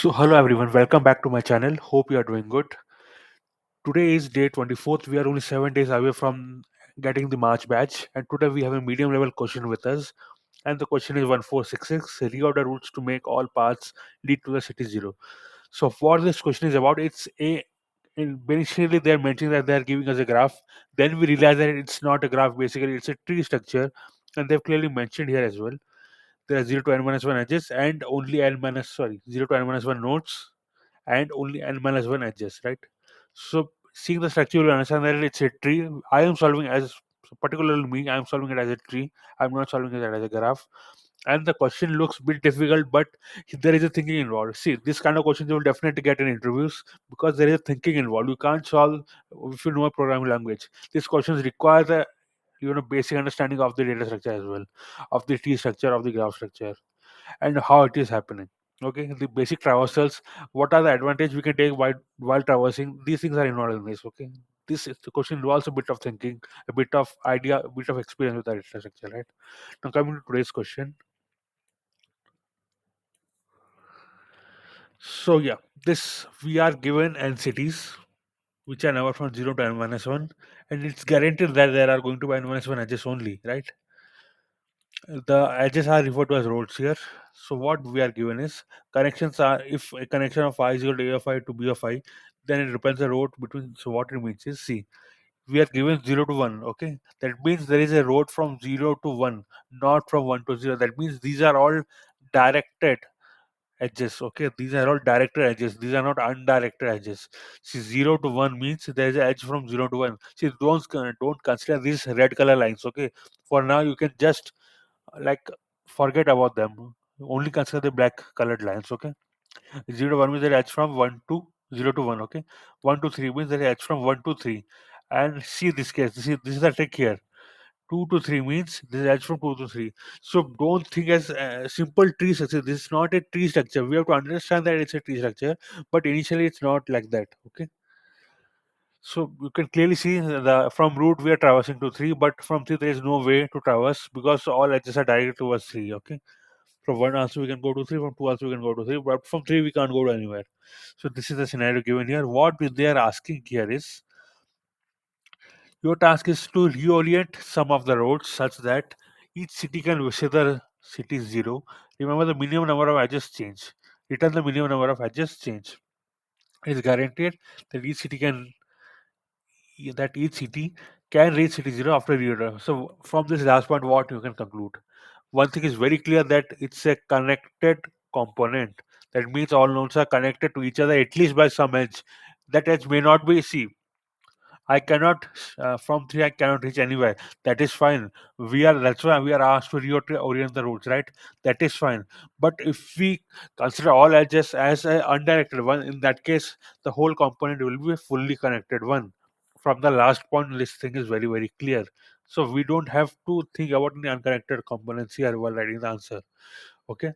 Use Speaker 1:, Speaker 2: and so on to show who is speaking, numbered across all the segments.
Speaker 1: So, hello everyone, welcome back to my channel. Hope you are doing good. Today is day 24th. We are only 7 days away from getting the March badge, and today we have a medium level question with us. And the question is 1466, reorder routes to make all paths lead to the city zero. So, what this question is about, initially they're mentioning that they're giving us a graph. Then we realize that it's not a graph, basically, it's a tree structure, and they've clearly mentioned here as well. There are 0 to n minus 1 edges and only n minus, sorry, 0 to n minus 1 nodes and only n minus 1 edges, right? So seeing the structure, you will understand that it's a tree. I am solving as particularly me, I am solving it as a tree. I'm not solving it as a graph. And the question looks a bit difficult, but there is a thinking involved. See, this kind of questions you will definitely get in interviews because there is a thinking involved. You can't solve if you know a programming language. These questions require the basic understanding of the data structure as well, of the tree structure, of the graph structure, and how it is happening. Okay, the basic traversals, what are the advantage we can take while traversing, these things are involved in this. Okay, the question involves a bit of thinking, a bit of idea, a bit of experience with the infrastructure, right? Now coming to today's question. So yeah, this we are given n cities which are numbered from 0 to n minus 1, and it's guaranteed that there are going to be n minus 1 edges only, right? The edges are referred to as roads here. So what we are given is connections are, if a connection of I is equal to A of I to B of I, then it represents a road between. So what it means is, see, we are given 0 to 1. Okay, that means there is a road from 0 to 1, not from 1 to 0. That means these are all directed edges. Okay, these are all directed edges, these are not undirected edges. See, 0 to 1 means there is an edge from 0 to 1. See, don't consider these red color lines. Okay, for now you can just like forget about them, only consider the black colored lines. Okay, 0 to 1 means there edge from 1 to 0 to 1. Okay, 1 to 3 means there edge from 1 to 3. And see this case, this is the trick here. 2 to 3 means this is edge from 2 to 3. So don't think as a simple tree structure. This is not a tree structure. We have to understand that it's a tree structure, but initially it's not like that. Okay, so you can clearly see the from root we are traversing to 3, but from 3 there is no way to traverse because all edges are directed towards 3. Okay, from 1 also we can go to 3, from 2 also we can go to 3, but from 3 we can't go to anywhere. So this is the scenario given here. What they are asking here is, your task is to reorient some of the roads such that each city can visit the city 0. Remember, the minimum number of edges change. Return the minimum number of edges change. It is guaranteed that each city can reach city 0 after reorder. So from this last point, what you can conclude? One thing is very clear, that it's a connected component. That means all nodes are connected to each other at least by some edge. That edge may not be, see, I cannot from 3 I cannot reach anywhere. That is fine. That's why we are asked to reorient the routes, right? That is fine. But if we consider all edges as a undirected one, in that case the whole component will be a fully connected one. From the last point, this thing is very very clear. So we don't have to think about any unconnected components here while writing the answer. Okay.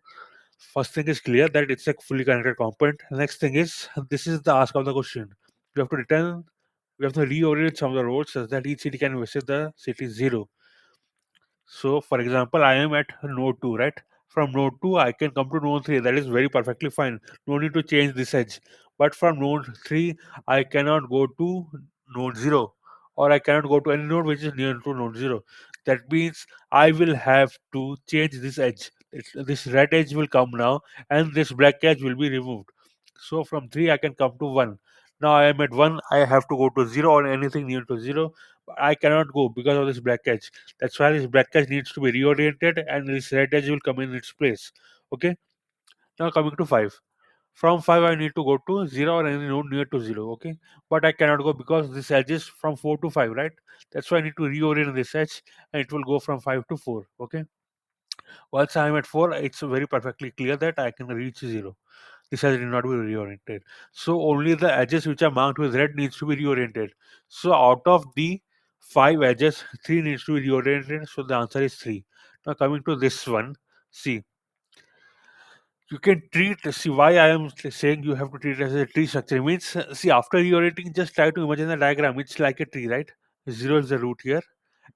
Speaker 1: First thing is clear that it's a fully connected component. Next thing is, this is the ask of the question. You have to return we have to reorient some of the roads such that each city can visit the city 0. So, for example, I am at node 2, right? From node 2, I can come to node 3. That is very perfectly fine. No need to change this edge. But from node 3, I cannot go to node 0, or I cannot go to any node which is near to node 0. That means I will have to change this edge. This red edge will come now, and this black edge will be removed. So, from 3, I can come to 1. Now I am at 1, I have to go to 0 or anything near to 0. I cannot go because of this black edge. That's why this black edge needs to be reoriented and this red edge will come in its place. Okay. Now coming to 5. From 5 I need to go to 0 or any node near to 0. Okay. But I cannot go because this edge is from 4 to 5, right? That's why I need to reorient this edge and it will go from 5 to 4. Okay. Once I am at 4, it's very perfectly clear that I can reach 0. This edge need not be reoriented. So only the edges which are marked with red needs to be reoriented. So out of the 5 edges, 3 needs to be reoriented. So the answer is 3. Now coming to this one, see, you can treat, see why I am saying you have to treat it as a tree structure means, see, after reorienting, just try to imagine the diagram. It's like a tree, right? 0 is the root here,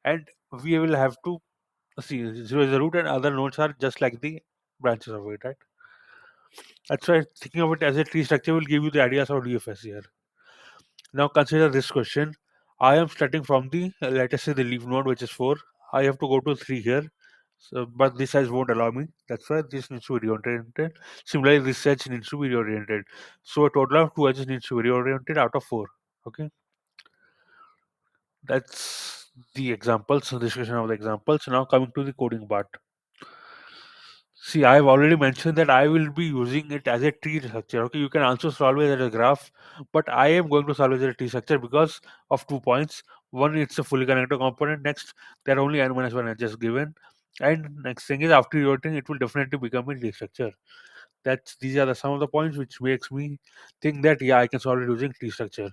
Speaker 1: and we will have to see 0 is the root and other nodes are just like the branches of it, right? That's why thinking of it as a tree structure will give you the ideas of DFS here. Now consider this question. I am starting from the, let us say, the leaf node, which is 4. I have to go to 3 here. So, but this size won't allow me. That's why this needs to be reoriented. Similarly, this edge needs to be reoriented. So a total of 2 edges needs to be reoriented out of 4. Okay, that's the examples, discussion of the examples. Now coming to the coding part. See, I have already mentioned that I will be using it as a tree structure. Okay, you can also solve it as a graph, but I am going to solve it as a tree structure because of 2 points. One, it's a fully connected component. Next, there are only n minus one edges given. And next thing is after reorting, it will definitely become a tree structure. That's these are the some of the points which makes me think that yeah, I can solve it using tree structure.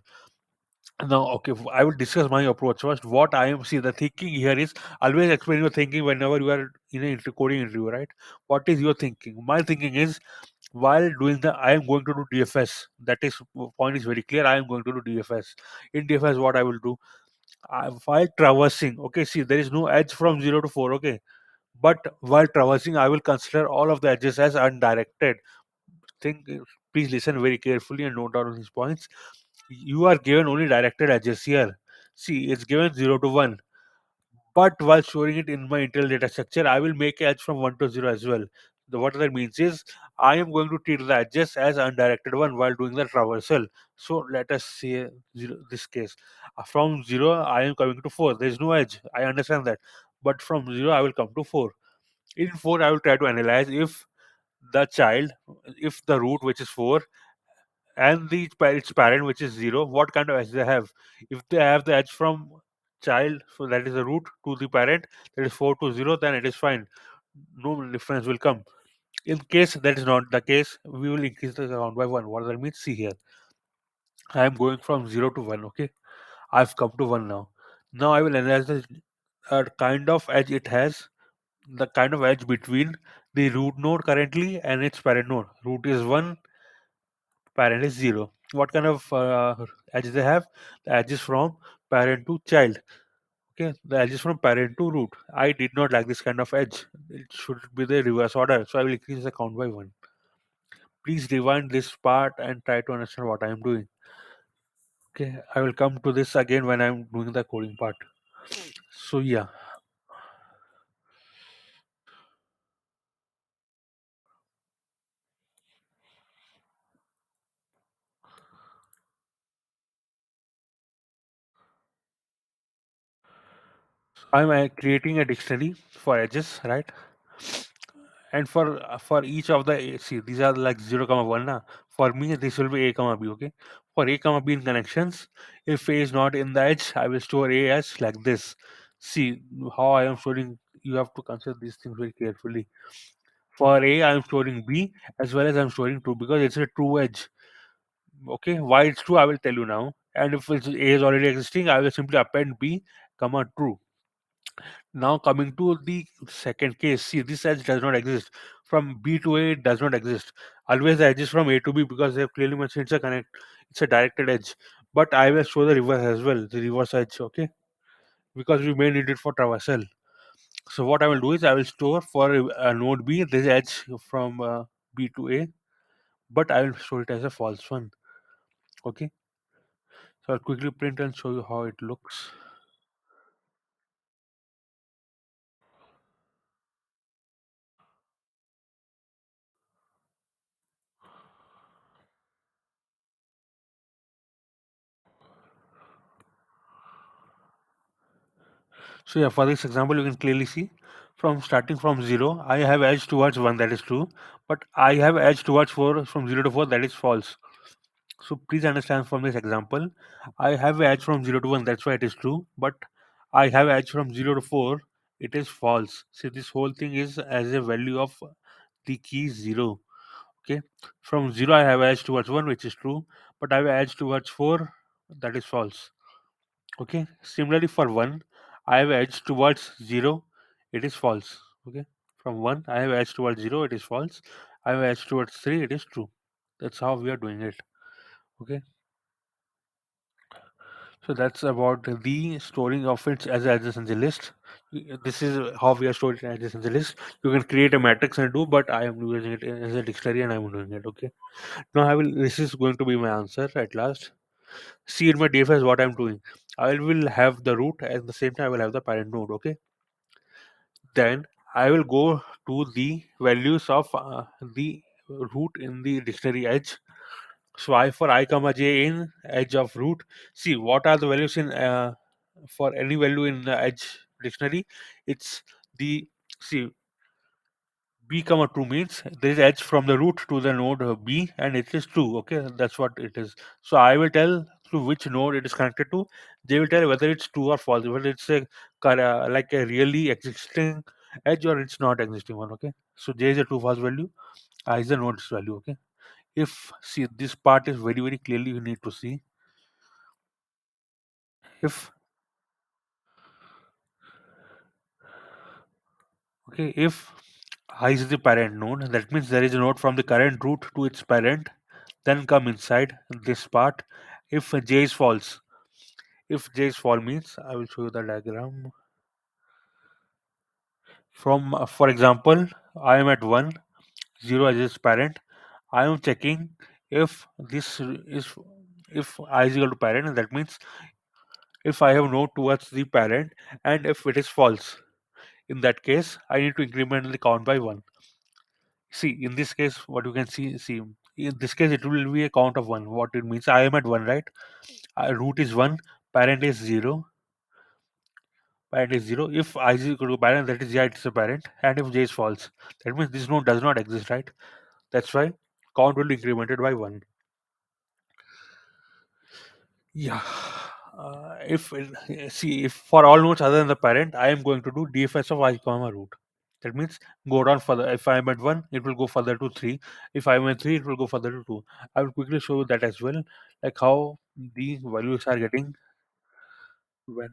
Speaker 1: Now, okay, I will discuss my approach first. What I am see the thinking here is always explain your thinking whenever you are in a coding interview, right? What is your thinking? My thinking is while doing the I am going to do DFS. That is point is very clear. I am going to do DFS. In DFS, what I will do while traversing. Okay, see there is no edge from 0 to 4. Okay, but while traversing, I will consider all of the edges as undirected. Think, please listen very carefully and note down these points. You are given only directed edges here. See, it's given 0 to 1. But while storing it in my internal data structure, I will make edge from 1 to 0 as well. What that means is I am going to treat the edges as undirected one while doing the traversal. So let us say this case. From 0, I am coming to 4. There is no edge. I understand that. But from 0, I will come to 4. In 4, I will try to analyze if the child, if the root, which is 4, and its parent, which is 0, what kind of edge they have. If they have the edge from child, so that is the root, to the parent, that is 4 to 0, then it is fine, no difference will come. In case that is not the case, we will increase the count by 1. What does that mean? See here, I am going from 0 to 1. Okay, I've come to 1 now. Now I will analyze the kind of edge it has, the kind of edge between the root node currently and its parent node. Root is 1, parent is 0. What kind of edge they have? The edges from parent to child. Okay, the edges from parent to root. I did not like this kind of edge. It should be the reverse order. So I will increase the count by 1. Please rewind this part and try to understand what I am doing. Okay, I will come to this again when I am doing the coding part. So yeah, I am creating a dictionary for edges, right? And for each of the see, these are like 0 comma 1 na. For me this will be a comma b. Okay, for a comma b in connections, if a is not in the edge, I will store a as like this. See how I am storing. You have to consider these things very carefully. For a, I am storing b as well as I'm storing 2 because it's a true edge. Okay, why it's true I will tell you now. And if a is already existing, I will simply append b comma true. Now coming to the second case, see this edge does not exist. From B to A it does not exist. Always the edge is from A to B because they have clearly mentioned it's a directed edge. But I will show the reverse as well, the reverse edge, okay? Because we may need it for traversal. So what I will do is I will store for node B this edge from B to A, but I will store it as a false one. Okay. So I'll quickly print and show you how it looks. So yeah, for this example, you can clearly see from starting from 0, I have edge towards 1, that is true, but I have edge towards 4 from 0 to 4, that is false. So please understand from this example, I have edge from 0 to 1, that's why it is true, but I have edge from 0 to 4, it is false. See, this whole thing is as a value of the key 0. Okay, from 0 I have edge towards 1, which is true, but I have edge towards 4, that is false. Okay, similarly for 1, I have edge towards 0, it is false. Okay, from 1, I have edge towards 0, it is false. I have edge towards 3, it is true. That's how we are doing it. Okay, So that's about the storing of it as an adjacency list. This is how we are storing an adjacency list. You can create a matrix and do, but I am using it as a dictionary and I'm doing it. Okay. Now I will. This is going to be my answer at last. See in my DFS what I'm doing. I will have the root at the same time I will have the parent node. Okay. Then I will go to the values of the root in the dictionary edge. So I for I comma j in edge of root. See what are the values in for any value in the edge dictionary. It's the see b comma 2 means there is edge from the root to the node b and it is 2. Okay, that's what it is. So I will tell to which node it is connected to. They will tell whether it's true or false, whether it's a like a really existing edge or it's not existing one. Okay, so j is a true false value, I is the node's value. Okay, if see this part is very very clearly you need to see. If okay, if I is the parent node, that means there is a node from the current root to its parent, then come inside this part. If j is false, if j is false means I will show you the diagram. From for example, I am at 1, 0 as its parent. I am checking if this is if I is equal to parent, that means if I have node towards the parent and if it is false, in that case I need to increment the count by 1. See, in this case, what you can see, in this case, it will be a count of 1. What it means, I am at 1, right? Root is 1, parent is 0, parent is 0. If I is equal to parent, that is, yeah, it's a parent. And if j is false, that means this node does not exist, right? That's why count will be incremented by 1. Yeah. See, if for all nodes other than the parent, I am going to do dfs of I comma root. That means go down further. If I am at 1, it will go further to 3. If I am at 3, it will go further to 2. I will quickly show you that as well, like how the values are getting when.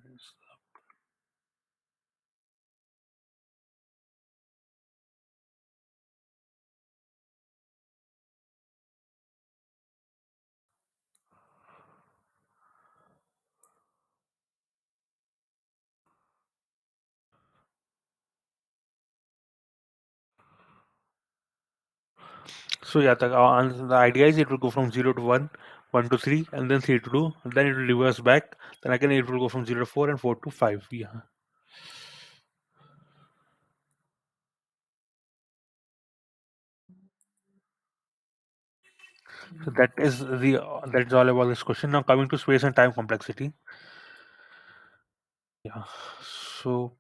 Speaker 1: So yeah, the idea is it will go from 0 to 1, 1 to 3, and then 3 to 2. Then it will reverse back. Then again it will go from 0 to 4 and 4 to 5. Yeah. So that's all about this question. Now coming to space and time complexity. Yeah. So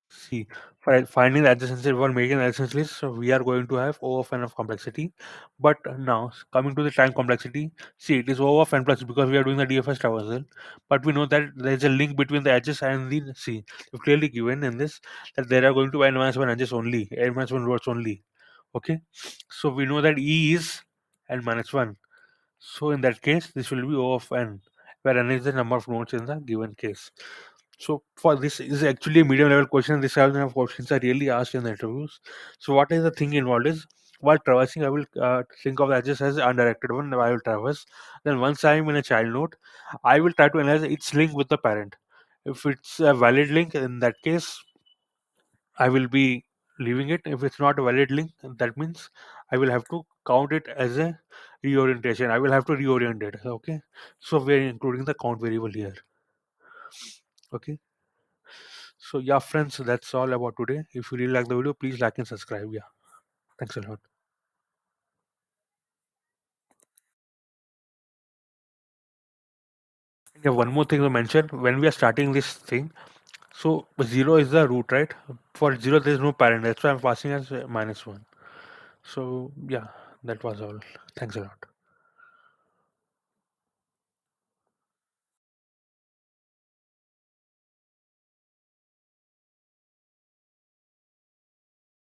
Speaker 1: see, for finding the adjacency for making the adjacency list, so we are going to have O of n of complexity. But now coming to the time complexity, see it is O of n plus because we are doing the DFS traversal. But we know that there is a link between the edges and the see. We've clearly given in this that there are going to be n minus one edges only, n minus one rows only. Okay, so we know that E is n minus one. So in that case, this will be O of n, where n is the number of nodes in the given case. So for this is actually a medium level question. This kind of questions are really asked in the interviews. So what is the thing involved is while traversing, I will think of the edges as undirected one. I will traverse. Then once I am in a child node, I will try to analyze its link with the parent. If it's a valid link, in that case, I will be leaving it. If it's not a valid link, that means I will have to count it as a reorientation. I will have to reorient it. Okay. So we're including the count variable here. Okay. So yeah, friends, that's all about today. If you really like the video, please like and subscribe. Yeah. Thanks a lot. Yeah, one more thing to mention when we are starting this thing. So zero is the root, right? For zero, there is no parent. That's why I'm passing as minus one. So yeah, that was all. Thanks a lot.